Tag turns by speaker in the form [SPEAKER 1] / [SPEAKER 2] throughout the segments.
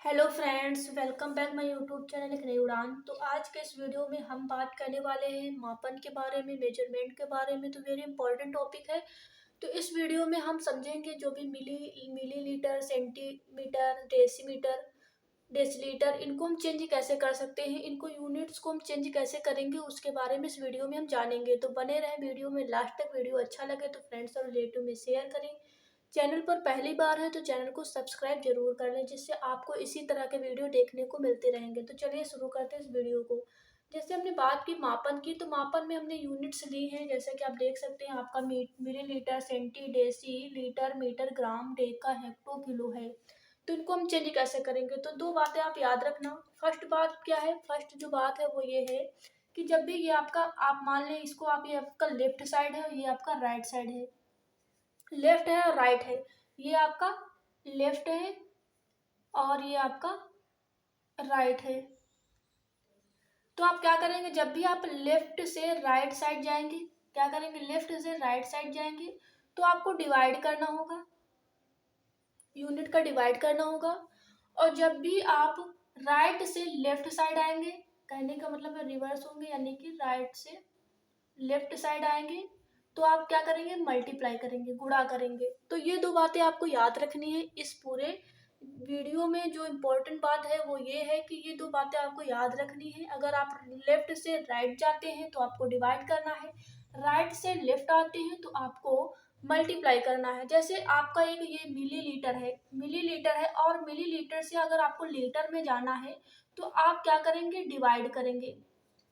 [SPEAKER 1] Hello friends, welcome back my YouTube channel एक नई उड़ान। तो आज के इस वीडियो में हम बात करने वाले हैं मापन के बारे में, मेजरमेंट के बारे में। तो वेरी इंपॉर्टेंट टॉपिक है। तो इस वीडियो में हम समझेंगे जो भी मिलीलीटर, सेंटीमीटर, डेसीमीटर, डेसीलीटर, इनको हम चेंज कैसे कर सकते हैं, इनको यूनिट्स को हम चेंज कैसे करेंगे, उसके बारे में इस वीडियो में हम जानेंगे। तो बने रहें वीडियो में लास्ट तक। वीडियो अच्छा लगे तो फ्रेंड्स और रिलेटिव में शेयर करें। चैनल पर पहली बार है तो चैनल को सब्सक्राइब जरूर कर लें, जिससे आपको इसी तरह के वीडियो देखने को मिलते रहेंगे। तो चलिए शुरू करते हैं इस वीडियो को। जैसे हमने बात की मापन की, तो मापन में हमने यूनिट्स ली हैं। जैसे कि आप देख सकते हैं, आपका millilitre, centi, deci, litre, metre, gram, deca, hecto, kilo है। तो इनको हम चेंज कैसे करेंगे, तो दो बातें आप याद रखना। फर्स्ट बात क्या है, फर्स्ट जो बात है वो ये है कि जब भी ये आपका, आप मान लें इसको, आप ये आपका लेफ्ट साइड है और ये आपका राइट साइड है। लेफ्ट है और राइट है। ये आपका लेफ्ट है और ये आपका राइट है। तो आप क्या करेंगे, जब भी आप लेफ्ट से राइट साइड जाएंगे, क्या करेंगे, लेफ्ट से राइट साइड जाएंगे, तो आपको डिवाइड करना होगा, यूनिट का डिवाइड करना होगा। और जब भी आप राइट से लेफ्ट साइड आएंगे, कहने का मतलब है रिवर्स होंगे, यानी कि राइट से लेफ्ट साइड आएंगे, तो आप क्या करेंगे, मल्टीप्लाई करेंगे, गुणा करेंगे। तो ये दो बातें आपको याद रखनी है। इस पूरे वीडियो में जो इम्पोर्टेंट बात है वो ये है कि ये दो बातें आपको याद रखनी है। अगर आप लेफ्ट से राइट जाते हैं तो आपको डिवाइड करना है, राइट से लेफ्ट आते हैं तो आपको मल्टीप्लाई करना है। जैसे आपका एक ये मिलीलीटर है, मिलीलीटर है, और मिलीलीटर से अगर आपको लीटर में जाना है तो आप क्या करेंगे, डिवाइड करेंगे,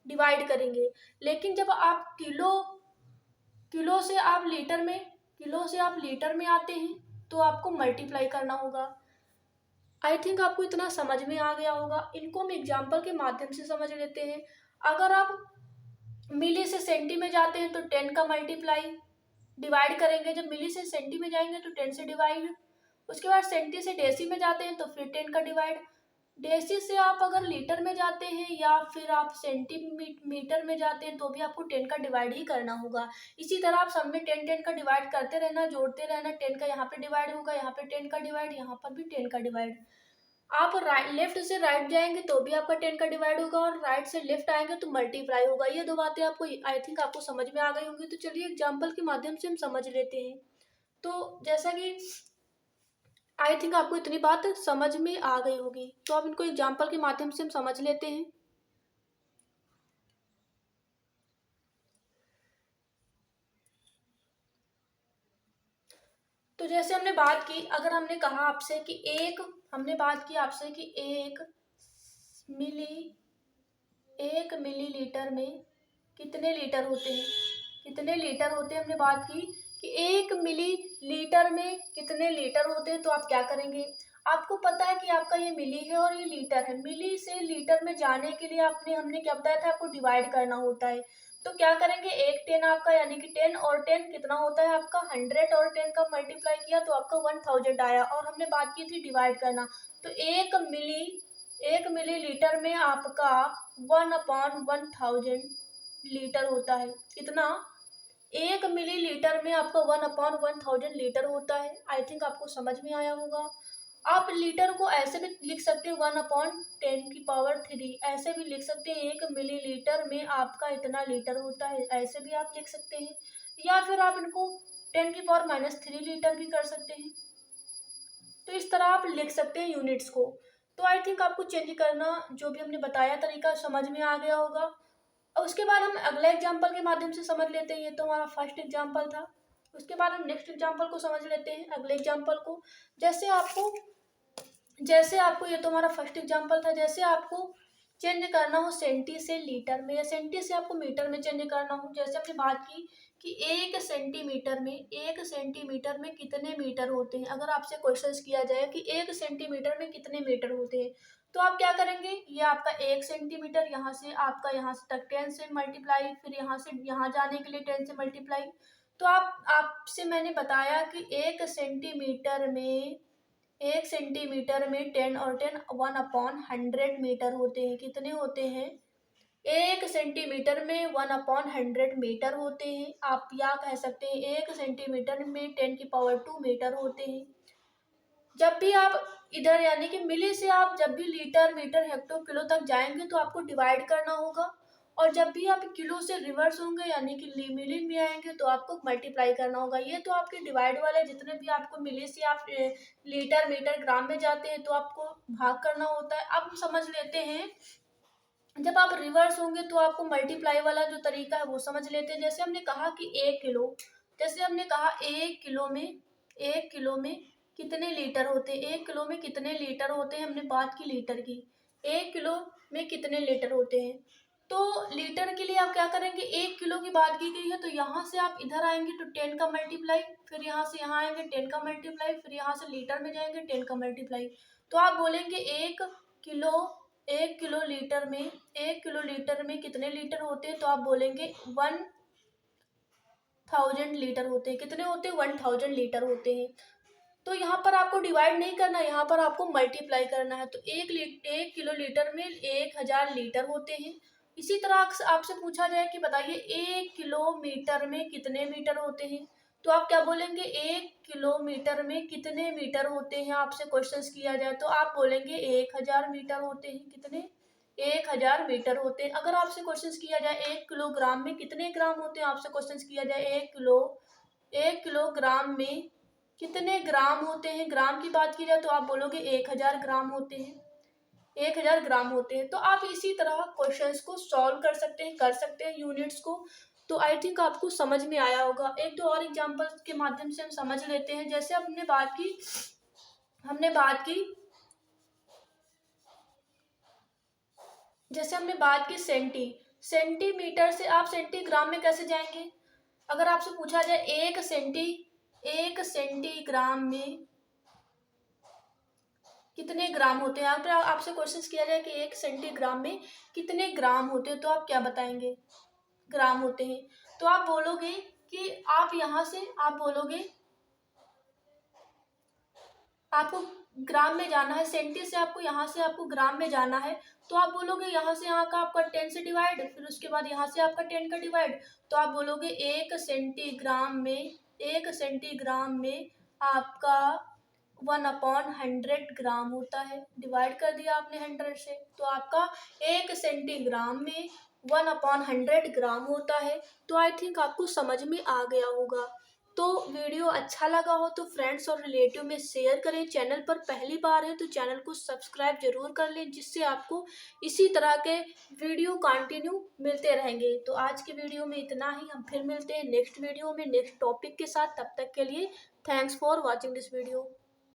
[SPEAKER 1] डिवाइड करेंगे। लेकिन जब आप किलो से आप लीटर में, किलो से आप लीटर में आते हैं तो आपको मल्टीप्लाई करना होगा। आई थिंक आपको इतना समझ में आ गया होगा। इनको हम एग्जाम्पल के माध्यम से समझ लेते हैं। अगर आप मिली से सेंटी में जाते हैं तो 10 का मल्टीप्लाई, डिवाइड करेंगे। जब मिली से सेंटी में जाएंगे तो 10 से डिवाइड। उसके बाद सेंटी से डेसी में जाते हैं तो फिर 10 का डिवाइड। डेसी से आप अगर लीटर में जाते हैं या फिर आप सेंटीमीटर में जाते हैं तो भी आपको 10 का डिवाइड ही करना होगा। इसी तरह आप सब में 10 का डिवाइड करते रहना, जोड़ते रहना। 10 का यहाँ पे डिवाइड होगा, यहाँ पे 10 का डिवाइड, यहाँ पर भी 10 का डिवाइड। आप राइट, लेफ्ट से राइट जाएंगे तो भी आपका 10 का डिवाइड होगा, और राइट से लेफ्ट आएंगे तो मल्टीप्लाई होगा। ये दो बातें आपको, आई थिंक आपको समझ में आ गई होंगी। तो चलिए एग्जाम्पल के माध्यम से हम समझ लेते हैं। तो जैसा कि आई थिंक आपको इतनी बात समझ में आ गई होगी, तो अब इनको एग्जाम्पल के माध्यम से हम समझ लेते हैं। तो जैसे हमने बात की, अगर हमने कहा आपसे कि हमने बात की आपसे कि मिली एक मिलीलीटर में कितने लीटर होते हैं, कितने लीटर होते हैं। हमने बात की कि 1 मिलीलीटर में कितने लीटर होते हैं। तो आप क्या करेंगे, आपको पता है कि आपका ये मिली है और ये लीटर है। मिली से लीटर में जाने के लिए हमने क्या बताया था, आपको डिवाइड करना होता है। तो क्या करेंगे, एक 10 आपका, यानी कि 10 और 10 कितना होता है आपका 100, और 10 का मल्टीप्लाई किया तो आपका 1000 आया। और हमने बात की थी डिवाइड करना। तो 1 मिलीलीटर में आपका 1/1000 लीटर होता है। कितना, 1 मिलीलीटर में आपका 1/1000 लीटर होता है। आई थिंक आपको समझ में आया होगा। आप लीटर को ऐसे भी लिख सकते हैं, 1/10⁻³ ऐसे भी लिख सकते हैं। 1 मिलीलीटर में आपका इतना लीटर होता है, ऐसे भी आप लिख सकते हैं। या फिर आप इनको 10⁻³ लीटर भी कर सकते हैं। तो इस तरह आप लिख सकते हैं यूनिट्स को। तो आई थिंक आपको चेंज करना, जो भी हमने बताया तरीका, समझ में आ गया होगा। और उसके बाद हम अगला एग्जाम्पल के माध्यम से समझ लेते हैं। ये तो हमारा फर्स्ट एग्जाम्पल था। उसके बाद हम नेक्स्ट एग्जाम्पल को समझ लेते हैं, अगले एग्जाम्पल को। जैसे आपको ये तो हमारा फर्स्ट एग्जाम्पल था। जैसे आपको चेंज करना हो सेंटी से लीटर में, या सेंटी से आपको मीटर में चेंज करना हो। जैसे हमने बात की कि 1 सेंटीमीटर में कितने मीटर होते हैं। अगर आपसे क्वेश्चन किया जाए कि 1 सेंटीमीटर में कितने मीटर होते हैं, तो आप क्या करेंगे, ये आपका 1 सेंटीमीटर, यहाँ से आपका यहाँ से तक 10 से मल्टीप्लाई, फिर यहाँ से यहाँ जाने के लिए 10 से मल्टीप्लाई। तो आपसे मैंने बताया कि 1 सेंटीमीटर में 10 और 10 1/100 मीटर होते हैं। कितने होते हैं, 1 सेंटीमीटर में 1/100 मीटर होते हैं। आप या कह सकते हैं 1 सेंटीमीटर में 10⁻² मीटर होते हैं। जब भी आप इधर यानी कि मिली से आप जब भी लीटर, मीटर, हेक्टो, किलो तक जाएंगे तो आपको डिवाइड करना होगा, और जब भी आप किलो से रिवर्स होंगे यानी कि मिली में आएंगे तो आपको मल्टीप्लाई करना होगा। ये तो आपके डिवाइड वाले जितने भी आपको मिली से आप लीटर, मीटर, ग्राम में जाते हैं तो आपको भाग करना होता है। अब हम समझ लेते हैं जब आप रिवर्स होंगे तो आपको मल्टीप्लाई वाला जो तरीका है वो समझ लेते हैं। जैसे हमने कहा कि 1 किलो, जैसे हमने कहा 1 किलो में कितने लीटर होते हैं, 1 किलो में कितने लीटर होते हैं, हमने बात की लीटर की। 1 किलो में कितने लीटर होते हैं, तो लीटर के लिए आप क्या करेंगे, 1 किलो की बात की गई है तो यहाँ से आप इधर आएंगे तो 10 का मल्टीप्लाई, फिर यहाँ से यहाँ आएंगे 10 का मल्टीप्लाई, फिर यहाँ से लीटर में जाएंगे 10 का मल्टीप्लाई। तो आप बोलेंगे किलो 1 किलो लीटर में 1 किलो लीटर में कितने लीटर होते हैं, तो आप बोलेंगे 1000 लीटर होते हैं। कितने होते हैं, 1000 लीटर होते हैं। तो यहाँ पर आपको डिवाइड नहीं करना, यहाँ पर आपको मल्टीप्लाई करना है। तो 1 किलो लीटर में 1000 लीटर होते हैं। इसी तरह आपसे पूछा जाए कि बताइए 1 किलोमीटर में कितने मीटर होते हैं, तो आप क्या बोलेंगे, 1 किलोमीटर में कितने मीटर होते हैं। आपसे क्वेश्चन किया जाए तो आप बोलेंगे 1000 मीटर होते हैं। कितने, 1000 मीटर होते हैं। अगर आपसे क्वेश्चन किया जाए 1 किलोग्राम में कितने ग्राम होते हैं, आपसे क्वेश्चन किया जाए 1 किलोग्राम में कितने ग्राम होते हैं, ग्राम की बात की जाए तो आप बोलोगे 1000 ग्राम होते हैं, 1000 ग्राम होते हैं। तो आप इसी तरह क्वेश्चंस को सॉल्व कर सकते हैं यूनिट्स को। तो आई थिंक आपको समझ में आया होगा। एक दो और एग्जांपल के माध्यम से हम समझ लेते हैं। जैसे हमने बात की सेंटीमीटर से आप सेंटीग्राम में कैसे जाएंगे। अगर आपसे पूछा जाए एक सेंटीग्राम में कितने ग्राम होते हैं, यहाँ पर आपसे क्वेश्चन किया जाए कि 1 सेंटीग्राम में कितने ग्राम होते हैं, तो आप क्या बताएंगे, ग्राम होते हैं। तो आप बोलोगे कि आप यहाँ से आप बोलोगे आपको ग्राम में जाना है, सेंटी से आपको यहाँ से आपको ग्राम में जाना है, तो आप बोलोगे यहाँ से यहाँ का आपका 10 से डिवाइड, फिर उसके बाद यहाँ से आपका 10 का डिवाइड। तो आप बोलोगे 1 सेंटीग्राम में आपका 1/100 ग्राम होता है। डिवाइड कर दिया आपने 100 से, तो आपका 1 सेंटीग्राम में 1/100 ग्राम होता है। तो आई थिंक आपको समझ में आ गया होगा। तो वीडियो अच्छा लगा हो तो फ्रेंड्स और रिलेटिव में शेयर करें। चैनल पर पहली बार है तो चैनल को सब्सक्राइब जरूर कर लें, जिससे आपको इसी तरह के वीडियो कंटिन्यू मिलते रहेंगे। तो आज के वीडियो में इतना ही, हम फिर मिलते हैं नेक्स्ट वीडियो में नेक्स्ट टॉपिक के साथ। तब तक के लिए thanks for watching this video.